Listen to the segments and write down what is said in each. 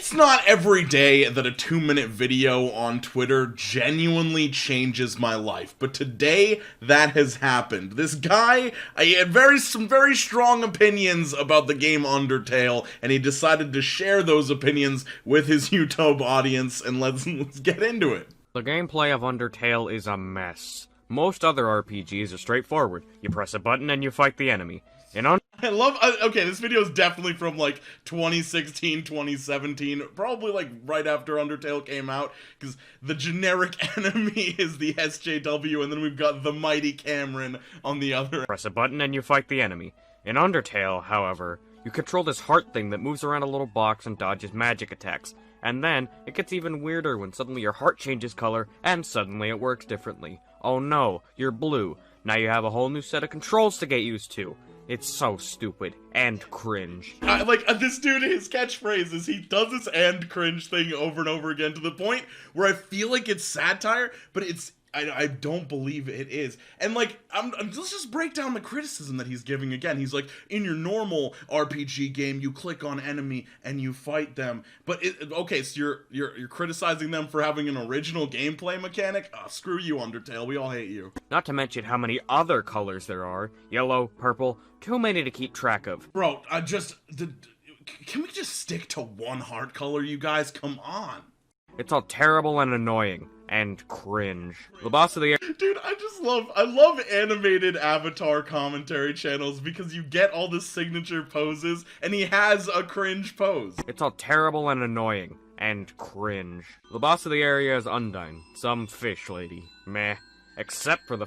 It's not every day that a 2-minute video on Twitter genuinely changes my life, but today that has happened. This guy, he had some very strong opinions about the game Undertale, and he decided to share those opinions with his YouTube audience, and let's get into it. The gameplay of Undertale is a mess. Most other RPGs are straightforward. You press a button and you fight the enemy. Okay, this video is definitely from, like, 2016, 2017, probably, like, right after Undertale came out, because the generic enemy is the SJW, and then we've got the mighty Cameron on the other. Press a button and you fight the enemy. In Undertale, however, you control this heart thing that moves around a little box and dodges magic attacks. And then, it gets even weirder when suddenly your heart changes color, and suddenly it works differently. Oh no, you're blue. Now you have a whole new set of controls to get used to. It's so stupid and cringe. This dude, his catchphrase is he does this and cringe thing over and over again to the point where I feel like it's satire, but I don't believe it is. And like, let's just break down the criticism that he's giving again. He's like, in your normal RPG game, you click on enemy and you fight them. But okay, so you're criticizing them for having an original gameplay mechanic? Oh, screw you, Undertale. We all hate you. Not to mention how many other colors there are. Yellow, purple, too many to keep track of. Bro, can we just stick to one heart color, you guys? Come on. It's all terrible and annoying. And cringe. The boss of the area. Dude, I love animated Avatar commentary channels because you get all the signature poses, and he has a cringe pose. It's all terrible and annoying. And cringe. The boss of the area is Undine. Some fish lady. Meh. Except for the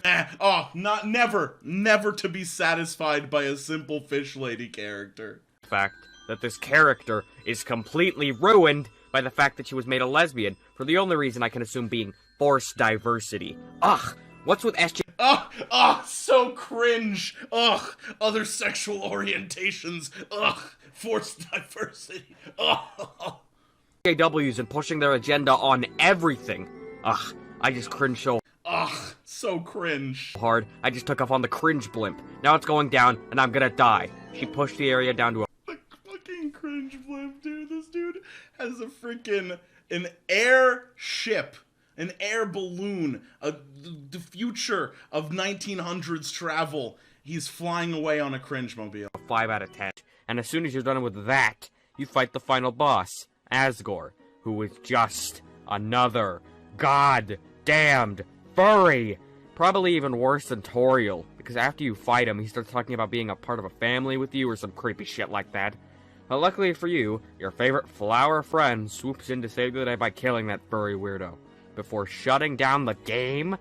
never to be satisfied by a simple fish lady character. Fact that this character is completely ruined by the fact that she was made a lesbian, for the only reason I can assume being forced diversity. Ugh! What's with SJ- so cringe! Ugh! Other sexual orientations! Ugh! Forced diversity! Ugh! JWs and pushing their agenda on everything. Ugh, I just cringe so so cringe. hard. I just took off on the cringe blimp. Now it's going down, and I'm gonna die. She pushed the area down to a fucking cringe blimp, dude. This dude has an airship, an air balloon, the future of 1900s travel. He's flying away on a cringe mobile. 5 out of 10. And as soon as you're done with that, you fight the final boss, Asgore, who is just another god-damned furry. Probably even worse than Toriel, because after you fight him, he starts talking about being a part of a family with you or some creepy shit like that. But luckily for you, your favorite flower friend swoops in to save the day by killing that furry weirdo. Before shutting down the game?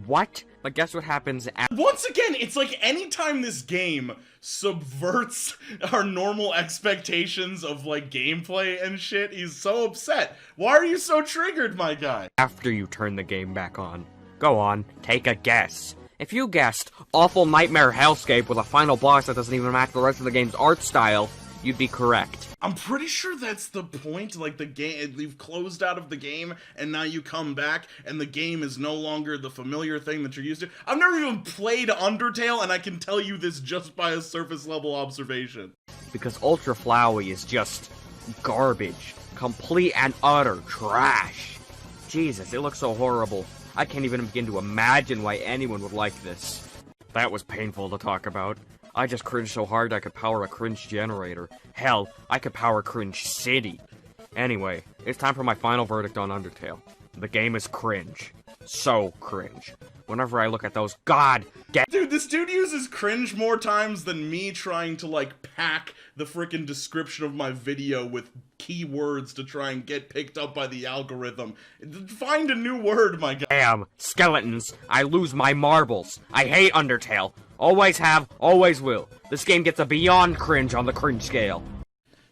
What? But guess what happens once again, it's like anytime this game subverts our normal expectations of, like, gameplay and shit, he's so upset. Why are you so triggered, my guy? After you turn the game back on. Go on, take a guess. If you guessed awful nightmare hellscape with a final boss that doesn't even match the rest of the game's art style, you'd be correct. I'm pretty sure that's the point, like the game, you've closed out of the game, and now you come back, and the game is no longer the familiar thing that you're used to. I've never even played Undertale, and I can tell you this just by a surface level observation. Because Ultra Flowey is just garbage. Complete and utter trash. Jesus, it looks so horrible. I can't even begin to imagine why anyone would like this. That was painful to talk about. I just cringed so hard I could power a cringe generator. Hell, I could power Cringe City. Anyway, it's time for my final verdict on Undertale. The game is cringe. So cringe. Whenever I look at those Dude, this dude uses cringe more times than me trying to, like, pack the frickin' description of my video with keywords to try and get picked up by the algorithm. Find a new word, my guy. Damn, skeletons. I lose my marbles. I hate Undertale. Always have, always will. This game gets a beyond cringe on the cringe scale.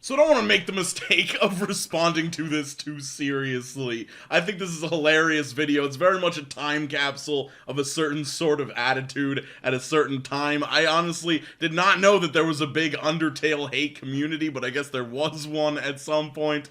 So I don't want to make the mistake of responding to this too seriously. I think this is a hilarious video. It's very much a time capsule of a certain sort of attitude at a certain time. I honestly did not know that there was a big Undertale hate community, but I guess there was one at some point.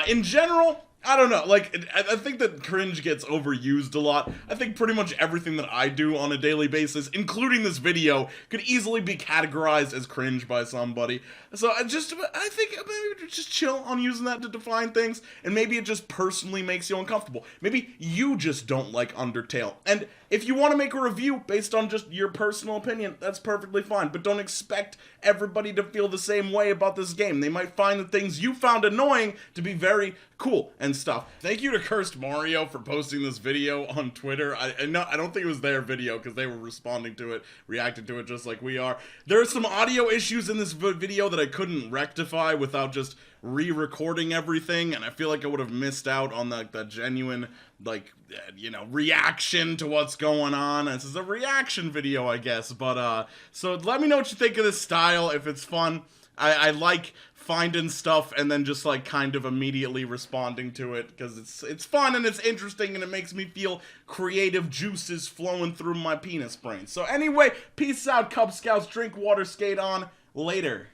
In general, I don't know, like, I think that cringe gets overused a lot. I think pretty much everything that I do on a daily basis, including this video, could easily be categorized as cringe by somebody. So I think maybe just chill on using that to define things, and maybe it just personally makes you uncomfortable. Maybe you just don't like Undertale, and if you want to make a review based on just your personal opinion, that's perfectly fine, but don't expect everybody to feel the same way about this game. They might find the things you found annoying to be very cool and stuff. Thank you to Cursed Mario for posting this video on Twitter. I don't think it was their video because they were responding to it, reacting to it just like we are. There are some audio issues in this video that I couldn't rectify without just re-recording everything, and I feel like I would have missed out on the genuine, like, you know, reaction to what's going on. This is a reaction video, I guess, but so let me know what you think of this style, if it's fun. I like finding stuff and then just like kind of immediately responding to it because it's fun and it's interesting and it makes me feel creative juices flowing through my penis brain. So anyway, peace out, Cub Scouts. Drink water, skate on. Later.